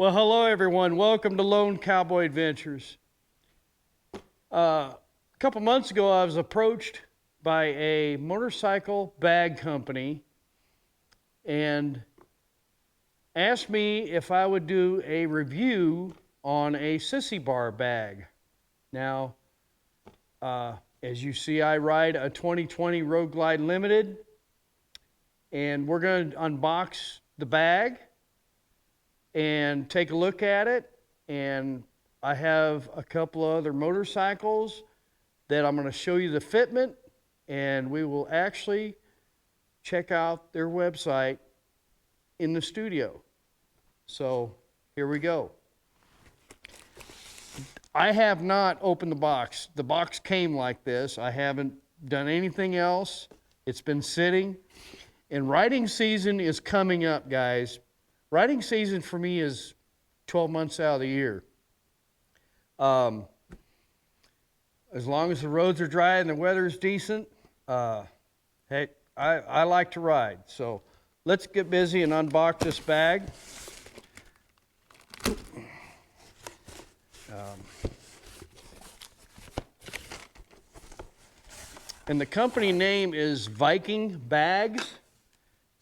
Well, hello everyone. Welcome to Lone Cowboy Adventures. A couple months ago, I was approached by a motorcycle bag company and asked me if I would do a review on a Sissy bar bag. Now, as you see, I ride a 2020 Road Glide Limited, and we're going to unbox the bag and take a look at it. And I have a couple of other motorcycles that I'm going to show you the fitment, and we will actually check out their website in the studio. So here we go. I have not opened the box. The box came like this. I haven't done anything else. It's been sitting. And riding season is coming up, guys. Riding season for me is 12 months out of the year. As long as the roads are dry and the weather's decent, hey, I like to ride. So let's get busy and unbox this bag. And the company name is Viking Bags.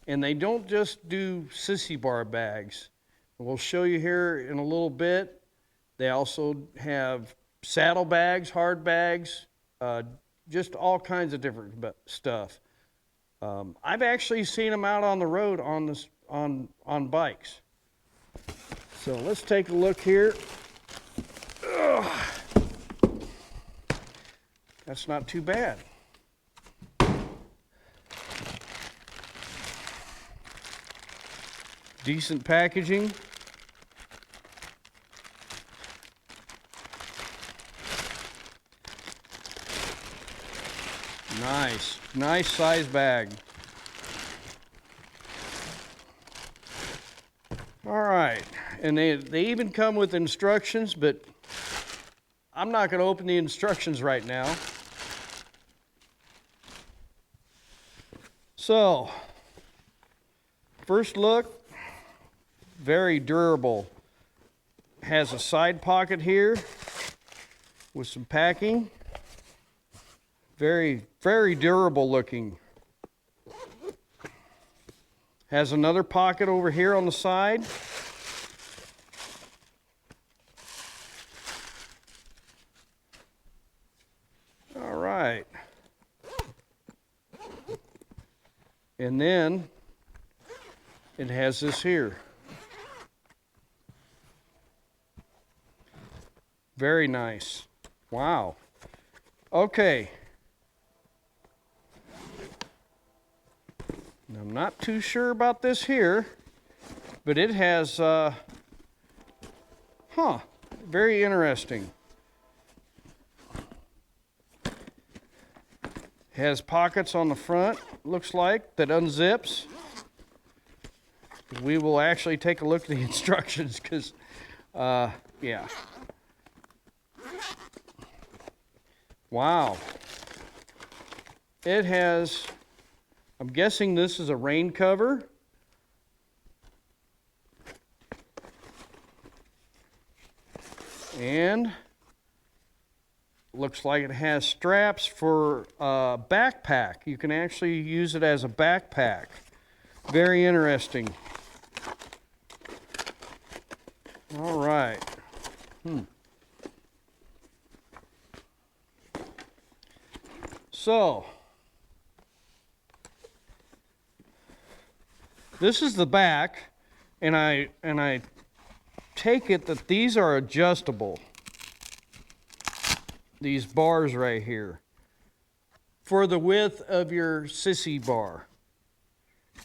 And they don't just do Sissy bar bags. We'll show you here in a little bit. They also have saddle bags, hard bags, just all kinds of different stuff. I've actually seen them out on the road on bikes. So let's take a look here. Ugh. That's not too bad. Decent packaging. Nice size bag. All right, and they even come with instructions, but I'm not going to open the instructions right now. So, first look. Very durable. Has a side pocket here with some packing. Very, very durable looking. Has another pocket over here on the side. All right. And then it has this here. Very nice. Wow. Okay. I'm not too sure about this here, but it has, very interesting. Has pockets on the front, looks like, that unzips. We will actually take a look at the instructions because, yeah. Wow. It has, I'm guessing this is a rain cover. And looks like it has straps for a backpack. You can actually use it as a backpack. Very interesting. All right. So, this is the back, and I take it that these are adjustable. These bars right here for the width of your Sissy bar.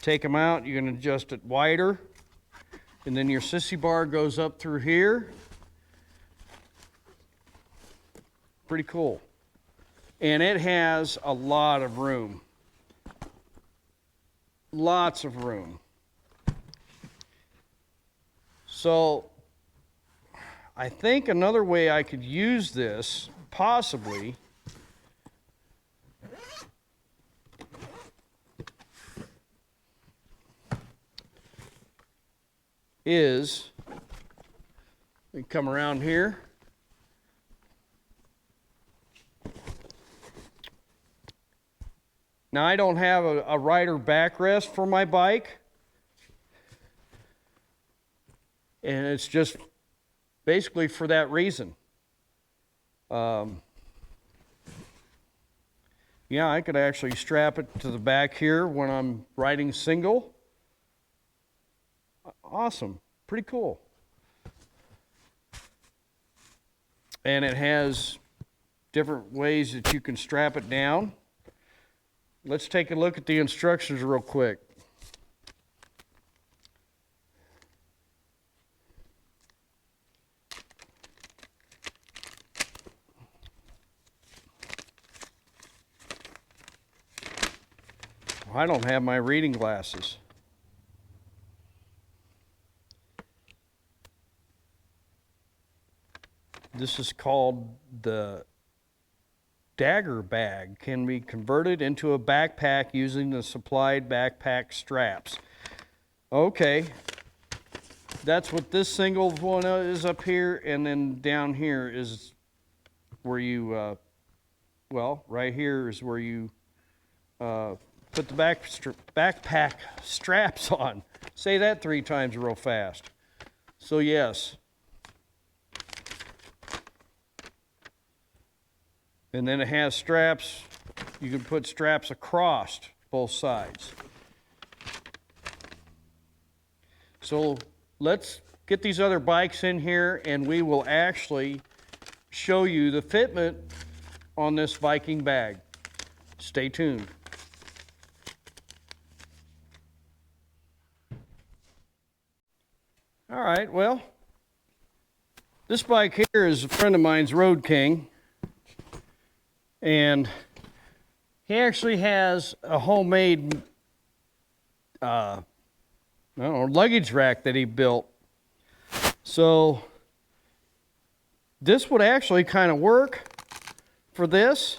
Take them out, you can adjust it wider, and then your Sissy bar goes up through here. Pretty cool. And it has a lot of room. Lots of room. So, I think another way I could use this, possibly, is We come around here. Now I don't have a rider backrest for my bike. And it's just basically for that reason. Yeah, I could actually strap it to the back here when I'm riding single. Awesome, pretty cool. And it has different ways that you can strap it down. Let's take a look at the instructions real quick. I don't have my reading glasses. This is called the Dagger Bag. Can be converted into a backpack using the supplied backpack straps. Okay. That's what this single one is up here, and then down here is where you, well, right here is where you put the backpack straps on. Say that 3 times real fast. So yes. And then it has straps. You can put straps across both sides. So let's get these other bikes in here and we will actually show you the fitment on this Viking bag. Stay tuned. All right, well, this bike here is a friend of mine's, Road King. And he actually has a homemade, I don't know, luggage rack that he built. So this would actually kind of work for this.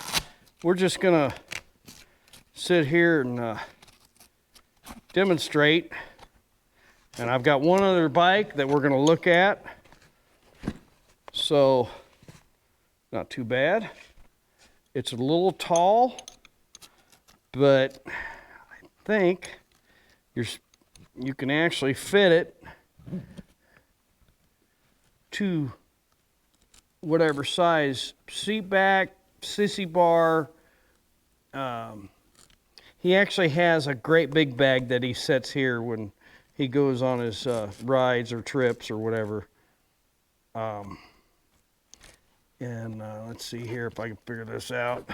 We're just gonna sit here and demonstrate. And I've got one other bike that we're gonna look at. So, not too bad. It's a little tall, but I think you can actually fit it to whatever size seat back, Sissy bar. He actually has a great big bag that he sets here when he goes on his rides or trips or whatever. And let's see here if I can figure this out.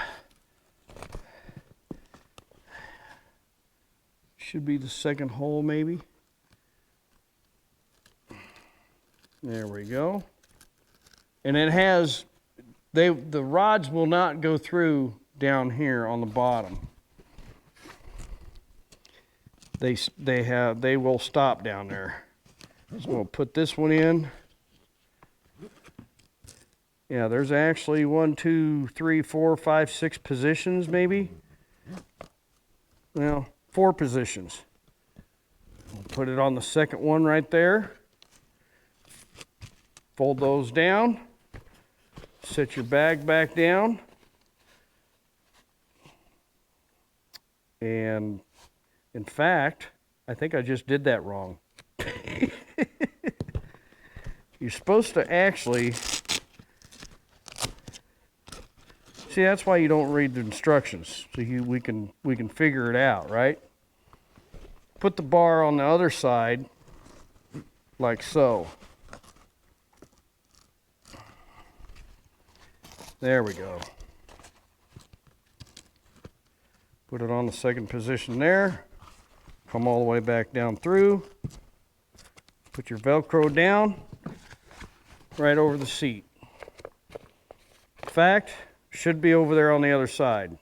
Should be the second hole maybe. There we go. And it has, the rods will not go through down here on the bottom. They will stop down there. So we'll put this one in. Yeah, there's actually 1, 2, 3, 4, 5, 6 positions maybe. Well, 4 positions. We'll put it on the second one right there. Fold those down. Set your bag back down. And in fact, I think I just did that wrong. You're supposed to actually... See, that's why you don't read the instructions. So we can figure it out, right? Put the bar on the other side, like so. There we go. Put it on the second position there. Come all the way back down through. Put your Velcro down right over the seat. In fact, should be over there on the other side.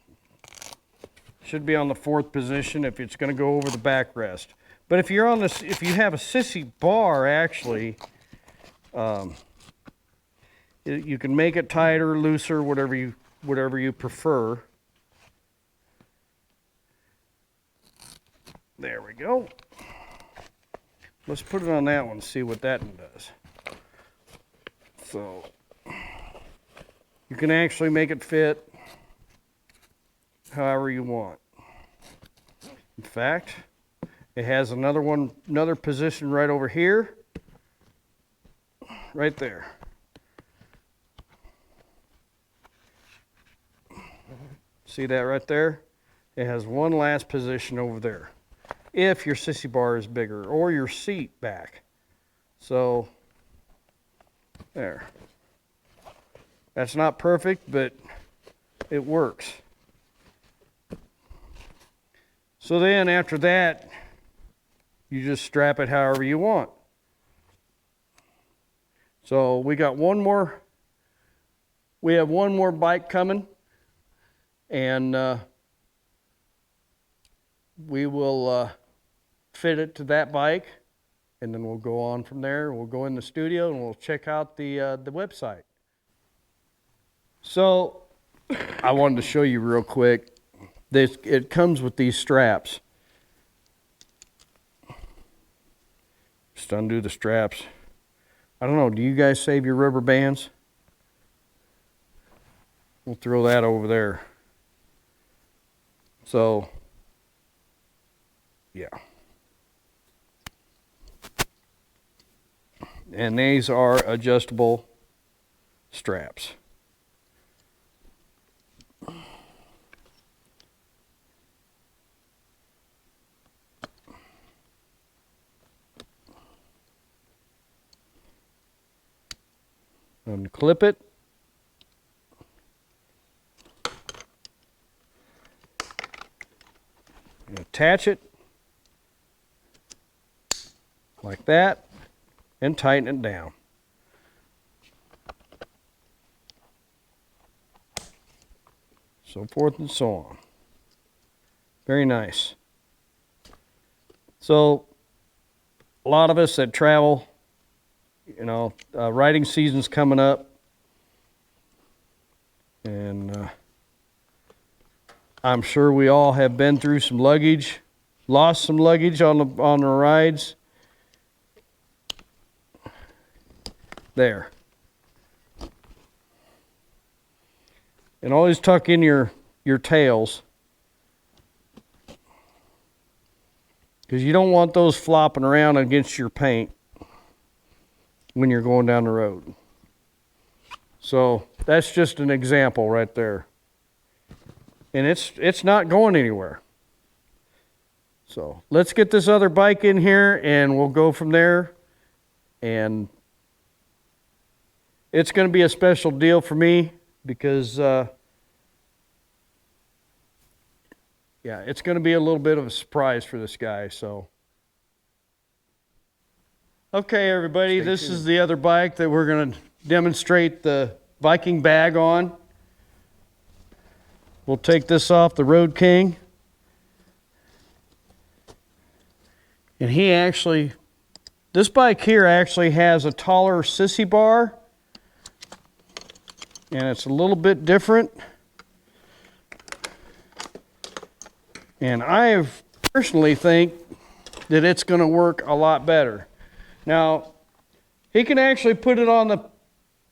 Should be on the 4th position if it's going to go over the backrest. But if you're on this, if you have a Sissy bar, actually, you can make it tighter, looser, whatever you prefer. There we go. Let's put it on that one and see what that one does. So you can actually make it fit however you want. In fact, it has another position right over here, right there. See that right there? It has one last position over there, if your sissy bar is bigger, or your seat back. So, there. That's not perfect, but it works. So then after that, you just strap it however you want. So we have one more bike coming, and we will fit it to that bike, and then we'll go on from there. We'll go in the studio and we'll check out the website. So I wanted to show you real quick. It comes with these straps. Just undo the straps. I don't know, do you guys save your rubber bands? We'll throw that over there. So, yeah. And these are adjustable straps. Unclip it. And attach it like that and tighten it down. So forth and so on. Very nice. So a lot of us that travel, you know, riding season's coming up, and I'm sure we all have been through some luggage, lost some luggage on the rides. There. And always tuck in your tails, because you don't want those flopping around against your paint when you're going down the road. So that's just an example right there. And it's not going anywhere. So let's get this other bike in here and we'll go from there. And it's going to be a special deal for me because yeah, it's going to be a little bit of a surprise for this guy. So okay, everybody, this is the other bike that we're going to demonstrate the Viking bag on. We'll take this off the Road King. And this bike here actually has a taller sissy bar. And it's a little bit different. And I personally think that it's going to work a lot better. Now, he can actually put it on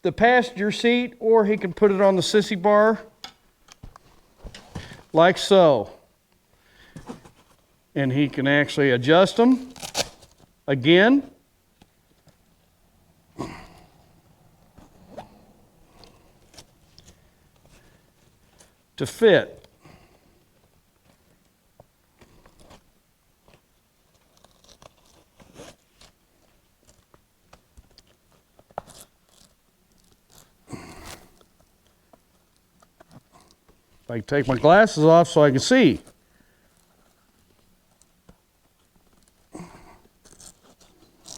the passenger seat, or he can put it on the sissy bar, like so. And he can actually adjust them again. To fit. If I can take my glasses off so I can see.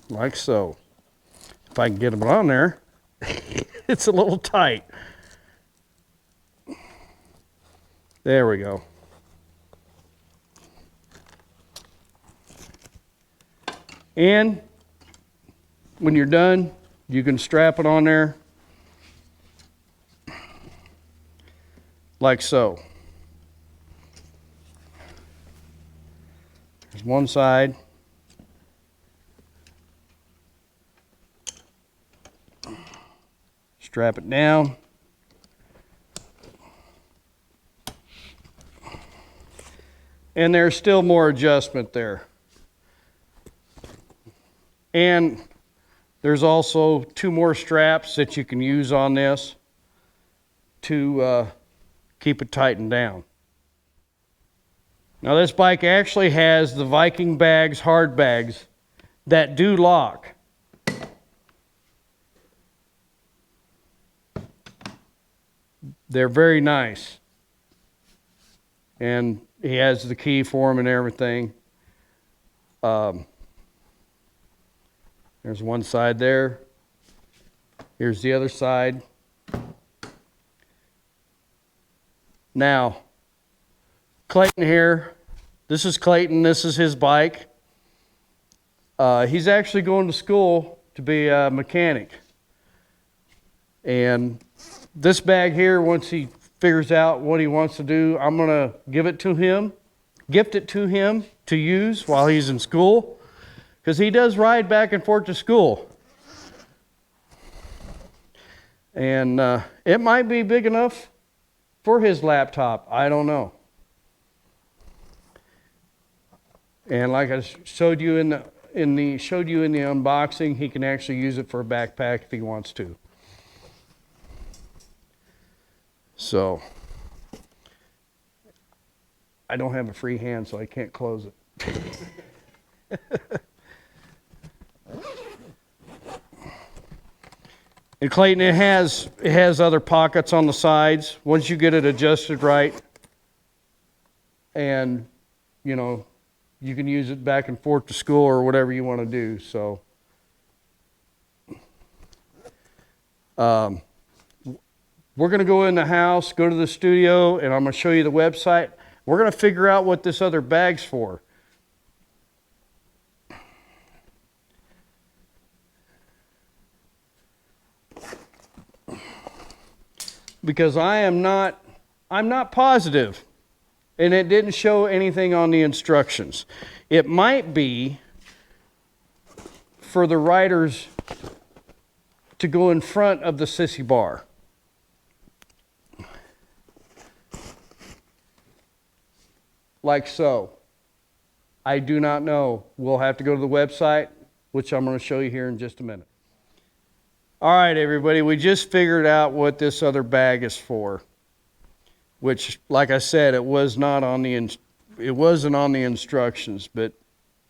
Like so. If I can get them on there, it's a little tight. There we go. And when you're done, you can strap it on there like so. There's one side. Strap it down. And there's still more adjustment there. And there's also 2 more straps that you can use on this to keep it tightened down. Now this bike actually has the Viking bags, hard bags, that do lock. They're very nice. And he has the key for them and everything. There's one side there. Here's the other side. Now, Clayton here. This is Clayton. This is his bike. He's actually going to school to be a mechanic. And this bag here, once he figures out what he wants to do, I'm going to give it to him, gift it to him to use while he's in school, because he does ride back and forth to school. And it might be big enough for his laptop. I don't know. And like I showed you in the unboxing, he can actually use it for a backpack if he wants to. So I don't have a free hand, so I can't close it. And Clayton, it has other pockets on the sides. Once you get it adjusted right, and you know, you can use it back and forth to school or whatever you want to do. So we're going to go in the house, go to the studio, and I'm going to show you the website. We're going to figure out what this other bag's for. Because I'm not positive, and it didn't show anything on the instructions. It might be for the riders to go in front of the Sissy bar. Like so. I do not know. We'll have to go to the website, which I'm going to show you here in just a minute. All right, everybody, we just figured out what this other bag is for, which, like I said, it wasn't on the instructions, but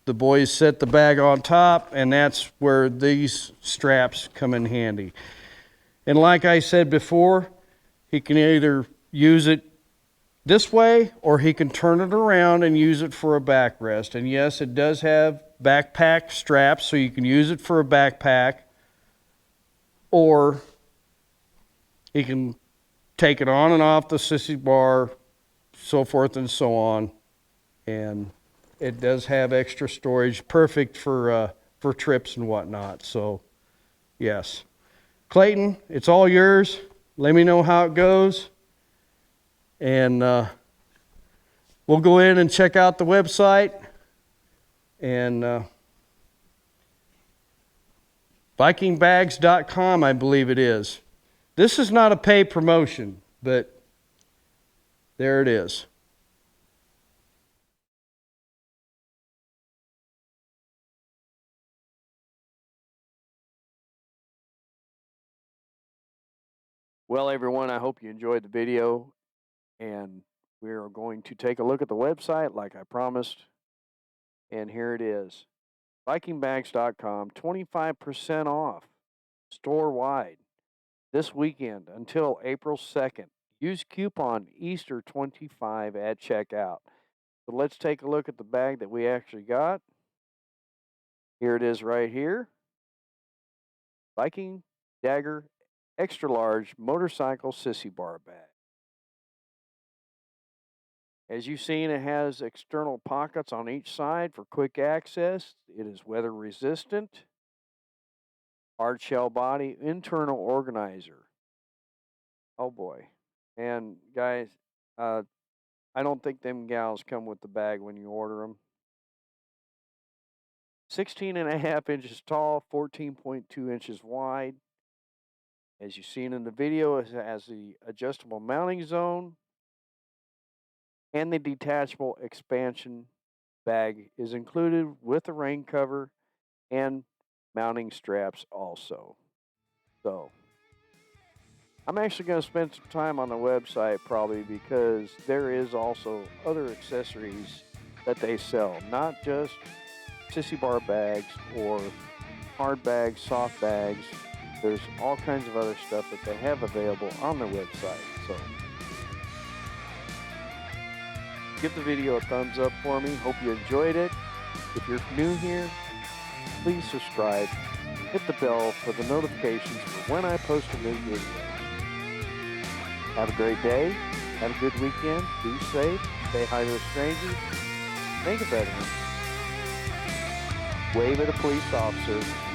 the boys set the bag on top, and that's where these straps come in handy. And like I said before, he can either use it this way, or he can turn it around and use it for a backrest. And yes, it does have backpack straps, so you can use it for a backpack. Or he can take it on and off the Sissy bar, so forth and so on. And it does have extra storage, perfect for trips and whatnot. So, yes. Clayton, it's all yours. Let me know how it goes. And we'll go in and check out the website. And VikingBags.com, I believe it is. This is not a paid promotion, but there it is. Well, everyone, I hope you enjoyed the video, and we're going to take a look at the website like I promised. And here it is. VikingBags.com, 25% off, store-wide, this weekend until April 2nd. Use coupon Easter25 at checkout. So let's take a look at the bag that we actually got. Here it is right here. Viking Dagger Extra Large Motorcycle Sissy Bar Bag. As you've seen, it has external pockets on each side for quick access. It is weather resistant. Hard shell body, internal organizer. Oh boy. And guys, I don't think them gals come with the bag when you order them. 16.5 inches tall, 14.2 inches wide. As you've seen in the video, it has the adjustable mounting zone, and the detachable expansion bag is included with the rain cover and mounting straps also. So I'm actually going to spend some time on the website probably, because there is also other accessories that they sell, not just sissy bar bags or hard bags, soft bags. There's all kinds of other stuff that they have available on their website. So give the video a thumbs up for me. Hope you enjoyed it. If you're new here, please subscribe. Hit the bell for the notifications for when I post a new video. Have a great day. Have a good weekend. Be safe. Say hi to a stranger. Thank a veteran. Wave at a police officer.